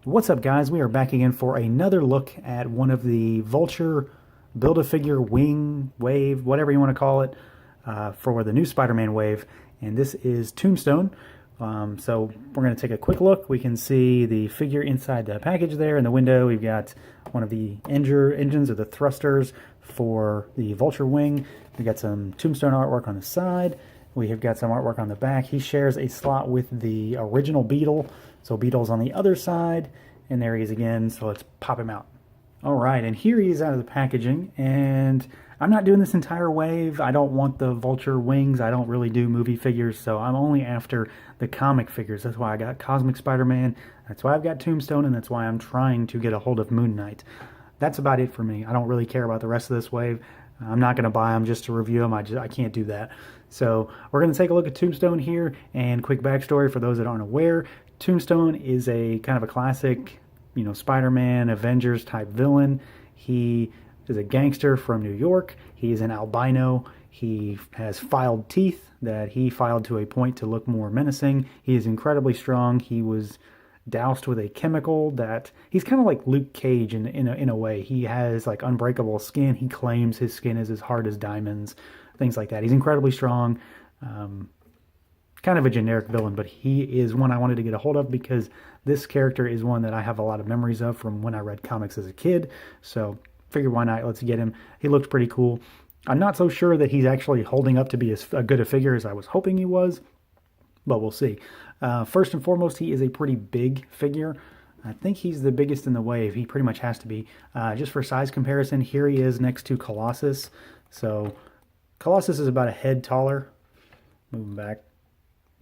What's up, guys? We are back again for another look at one of the Vulture Build-A-Figure wing, wave, whatever you want to call it, for the new Spider-Man wave. And this is Tombstone. So we're going to take a quick look. We can see the figure inside the package there. In the window, we've got one of the engines or the thrusters for the Vulture wing. We've got some Tombstone artwork on the side. We have got some artwork on the back. He shares a slot with the original Beetle. So Beetle's on the other side, and there he is again. So let's pop him out. All right, and here he is out of the packaging, and I'm not doing this entire wave. I don't want the Vulture wings. I don't really do movie figures, so I'm only after the comic figures. That's why I got Cosmic Spider-Man. That's why I've got Tombstone, and that's why I'm trying to get a hold of Moon Knight. That's about it for me. I don't really care about the rest of this wave. I'm not going to buy them just to review them. I can't do that. So we're going to take a look at Tombstone here, and quick backstory for those that aren't aware. Tombstone is a kind of a classic, Spider-Man, Avengers type villain. He is a gangster from New York. He is an albino. He has filed teeth that he filed to a point to look more menacing. He is incredibly strong. He was doused with a chemical that he's kind of like Luke Cage in a way. He has like unbreakable skin. He claims his skin is as hard as diamonds, things like that. He's incredibly strong. Kind of a generic villain, but he is one I wanted to get a hold of because this character is one that I have a lot of memories of from when I read comics as a kid. So figured why not, let's get him. He looked pretty cool. I'm not so sure that he's actually holding up to be as good a figure as I was hoping he was, but we'll see. First and foremost, he is a pretty big figure. I think he's the biggest in the wave. He pretty much has to be. Just for size comparison, here he is next to Colossus. So Colossus is about a head taller. Moving back.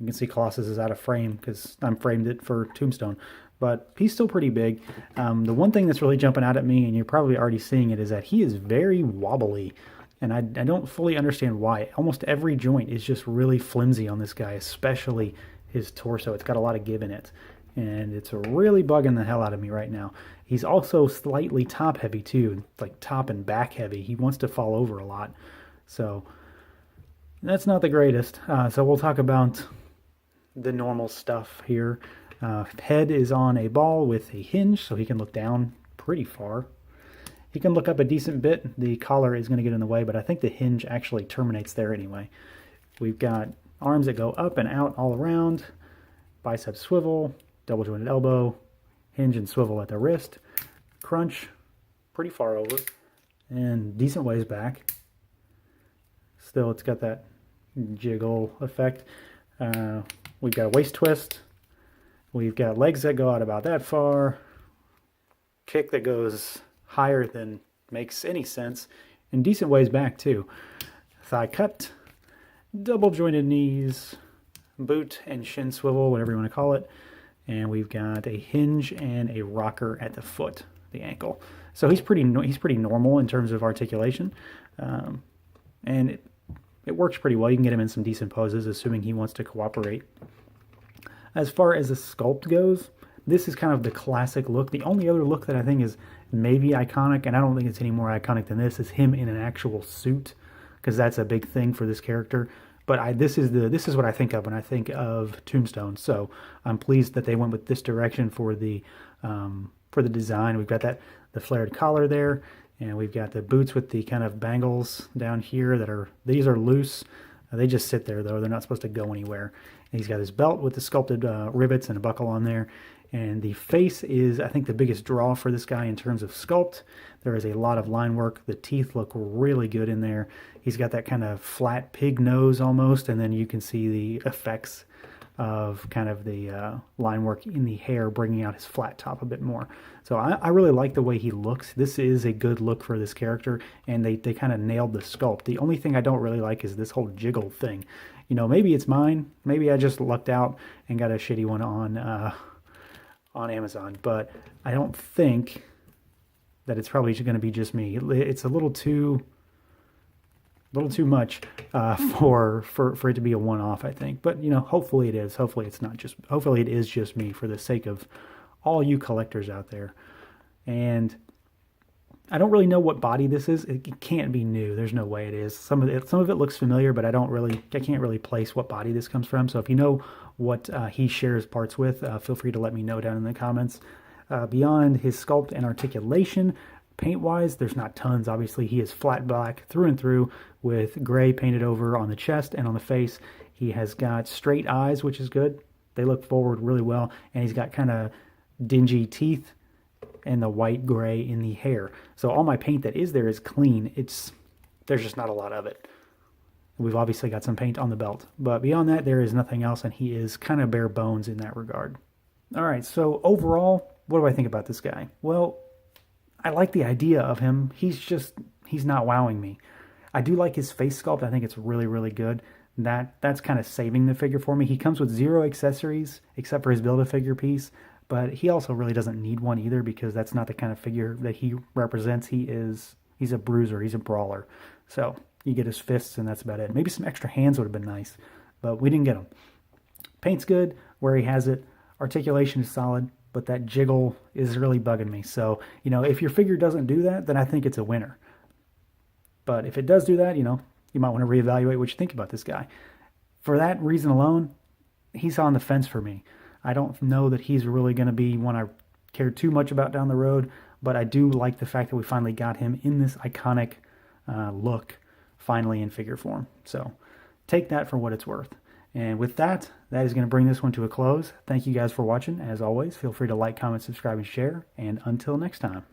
You can see Colossus is out of frame because I'm framed it for Tombstone. But he's still pretty big. The one thing that's really jumping out at me, and you're probably already seeing it, is that he is very wobbly. And I don't fully understand why. Almost every joint is just really flimsy on this guy, especially his torso. It's got a lot of give in it. And it's really bugging the hell out of me right now. He's also slightly top heavy too, like top and back heavy. He wants to fall over a lot. So that's not the greatest. So we'll talk about the normal stuff here. Head is on a ball with a hinge, so he can look down pretty far. He can look up a decent bit. The collar is going to get in the way, but I think the hinge actually terminates there anyway. We've got arms that go up and out all around, bicep swivel, double jointed elbow, hinge and swivel at the wrist, crunch pretty far over, and decent ways back. Still, it's got that jiggle effect. We've got a waist twist. We've got legs that go out about that far. Kick that goes higher than makes any sense. And decent ways back too. Thigh cut. Double jointed knees. Boot and shin swivel, whatever you want to call it. And we've got a hinge and a rocker at the foot, the ankle. So he's pretty normal in terms of articulation. And it works pretty well. You can get him in some decent poses, assuming he wants to cooperate. As far as the sculpt goes, this is kind of the classic look. The only other look that I think is maybe iconic, and I don't think it's any more iconic than this, is him in an actual suit, because that's a big thing for this character. But this is what I think of when I think of Tombstone. So I'm pleased that they went with this direction for the design. We've got the flared collar there. And we've got the boots with the kind of bangles down here these are loose. They just sit there though. They're not supposed to go anywhere. And he's got his belt with the sculpted rivets and a buckle on there. And the face is, I think, the biggest draw for this guy in terms of sculpt. There is a lot of line work. The teeth look really good in there. He's got that kind of flat pig nose almost. And then you can see the effects of kind of the line work in the hair, bringing out his flat top a bit more. So I really like the way he looks. This is a good look for this character, and they kind of nailed the sculpt. The only thing I don't really like is this whole jiggle thing. Maybe it's mine. Maybe I just lucked out and got a shitty one on Amazon, but I don't think that it's probably going to be just me. It's a little too much for it to be a one-off, I think. But hopefully it is. Hopefully it's not just. Hopefully it is just me, for the sake of all you collectors out there. And I don't really know what body this is. It can't be new. There's no way it is. Some of it looks familiar, but I can't really place what body this comes from. So if you know what he shares parts with, feel free to let me know down in the comments. Beyond his sculpt and articulation, paint-wise, there's not tons. Obviously, he is flat black through and through with gray painted over on the chest and on the face. He has got straight eyes, which is good. They look forward really well. And he's got kind of dingy teeth and the white gray in the hair. So all my paint that is there is clean. There's just not a lot of it. We've obviously got some paint on the belt. But beyond that, there is nothing else, and he is kind of bare bones in that regard. All right, so overall, what do I think about this guy? Well, I like the idea of him. He's not wowing me. I do like his face sculpt. I think it's really, really good. That's kind of saving the figure for me. He comes with 0 accessories except for his Build-A-Figure piece, but he also really doesn't need one either because that's not the kind of figure that he represents. He's a bruiser. He's a brawler. So you get his fists and that's about it. Maybe some extra hands would have been nice, but we didn't get them. Paint's good where he has it. Articulation is solid, but that jiggle is really bugging me. So, if your figure doesn't do that, then I think it's a winner. But if it does do that, you might want to reevaluate what you think about this guy. For that reason alone, he's on the fence for me. I don't know that he's really going to be one I care too much about down the road, but I do like the fact that we finally got him in this iconic look, finally in figure form. So take that for what it's worth. And with that, that is going to bring this one to a close. Thank you guys for watching. As always, feel free to like, comment, subscribe, and share. And until next time.